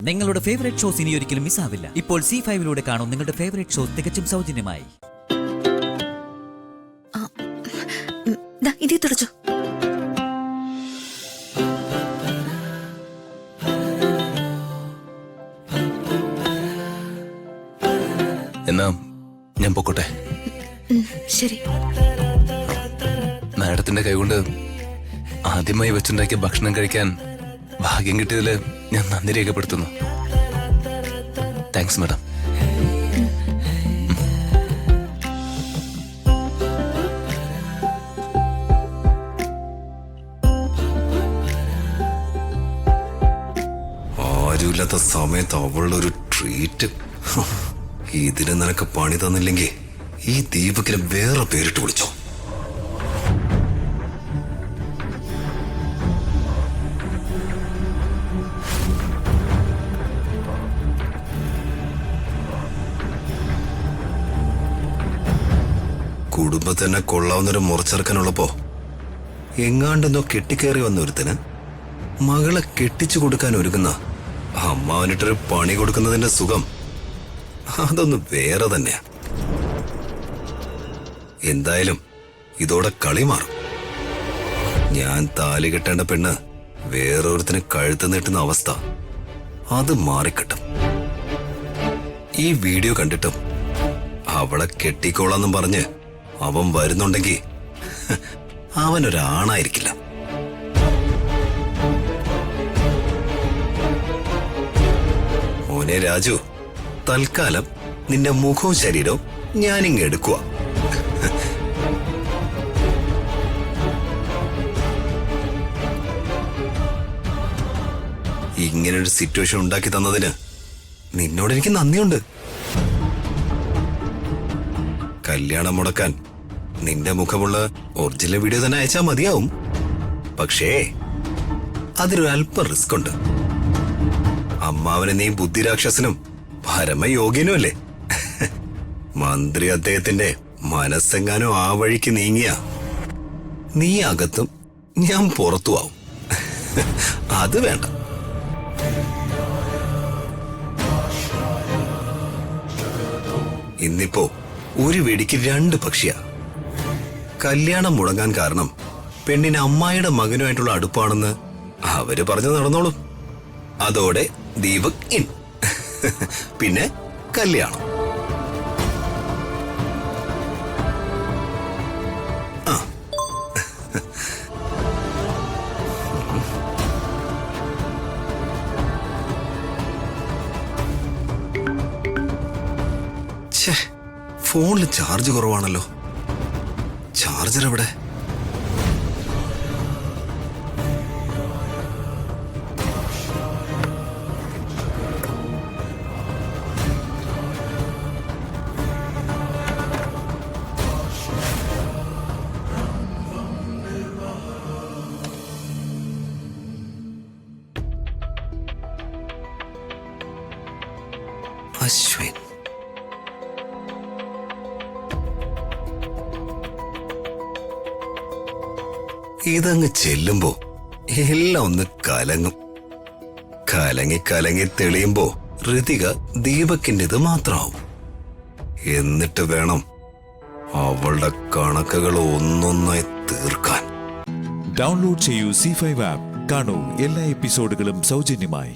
നിങ്ങളുടെ favourite shows ഇനി ഒരിക്കലും മിസ്സാവില്ല. ഇപ്പോൾ C5-ലൂടെ കാണും നിങ്ങളുടെ ഫേവറേറ്റ് ഷോസ് തികച്ചും സൗജന്യമായി. ഇതേ തുടച്ചോ. എന്നാ ഞാൻ പൊക്കോട്ടെ. ശരി. മാഡത്തിന്റെ കൈകൊണ്ട് ആദ്യമായി വെച്ചുണ്ടാക്കിയ ഭക്ഷണം കഴിക്കാൻ ഭാഗ്യം കിട്ടിയതില് ഞാൻ നന്ദി രേഖപ്പെടുത്തുന്നു. Thanks madam. ആരുമില്ലാത്ത സമയത്ത് അവളുടെ ഒരു ട്രീറ്റ്. ഇതിന് നിനക്ക് പണി തന്നില്ലെങ്കിൽ ഈ ദീപകിനെ വേറെ പേരിട്ട് വിളിച്ചോ. കുടുംബത്തന്നെ കൊള്ളാവുന്നൊരു മുറച്ചെറുക്കാനുള്ളപ്പോ എങ്ങാണ്ടെന്നോ കെട്ടിക്കയറി വന്ന ഒരുത്തന് മകളെ കെട്ടിച്ചു കൊടുക്കാൻ ഒരുങ്ങുന്ന അമ്മാവനിട്ടൊരു പണി കൊടുക്കുന്നതിന്റെ സുഖം അതൊന്ന് വേറെ തന്നെയാ. എന്തായാലും ഇതോടെ കളി മാറും. ഞാൻ താലി കെട്ടേണ്ട പെണ്ണ് വേറൊരുത്തിന് കഴുത്ത് നീട്ടുന്ന അവസ്ഥ അത് മാറിക്കിട്ടും. ഈ വീഡിയോ കണ്ടിട്ടും അവളെ കെട്ടിക്കോളാന്നും പറഞ്ഞ് അവൻ വരുന്നുണ്ടെങ്കിൽ അവനൊരാണായിരിക്കില്ല. മോനെ രാജു, തൽക്കാലം നിന്റെ മുഖവും ശരീരവും ഞാനിങ്ങ് എടുക്കുക. ഇങ്ങനൊരു സിറ്റുവേഷൻ ഉണ്ടാക്കി തന്നതിന് നിന്നോട് എനിക്ക് നന്ദിയുണ്ട്. കല്യാണം മുടക്കാൻ നിന്റെ മുഖമുള്ള ഒറിജിനൽ വീഡിയോ തന്നെ അയച്ചാൽ മതിയാവും. പക്ഷേ അതിലൊരു അല്പം റിസ്ക് ഉണ്ട്. അമ്മാവനെ നീ ബുദ്ധിരാക്ഷസനും പരമയോഗ്യനും അല്ലേ? മന്ത്രി അദ്ദേഹത്തിന്റെ മനസ്സെങ്ങാനും ആ വഴിക്ക് നീങ്ങിയ നീ അകത്തും ഞാൻ പുറത്തു ആവും. അത് വേണ്ട. ഇന്നിപ്പോ ഒരു വെടിക്ക് രണ്ട് പക്ഷിയാ. കല്യാണം മുടങ്ങാൻ കാരണം പെണ്ണിന് അമ്മായിയുടെ മകനുമായിട്ടുള്ള അടുപ്പാണെന്ന് അവര് പറഞ്ഞു നടന്നോളും. അതോടെ ദീപക് ഇൻ. പിന്നെ കല്യാണം. ഫോണിൽ ചാർജ് കുറവാണല്ലോ. ചാർജർ എവിടെ? അശ്വിൻ. ഇതങ്ങ് ചെല്ലുമ്പോ എല്ലാം ഒന്ന് കലങ്ങും. കലങ്ങി കലങ്ങി തെളിയുമ്പോ ഋതിക ദീപകിൻ്റെത് മാത്രമാവും. എന്നിട്ട് വേണം അവളുടെ കണക്കുകൾ ഒന്നൊന്നായി തീർക്കാൻ. ഡൗൺലോഡ് ചെയ്യൂ C5 ആപ്പ്. കാണൂ എല്ലാ എപ്പിസോഡുകളും സൗജന്യമായി.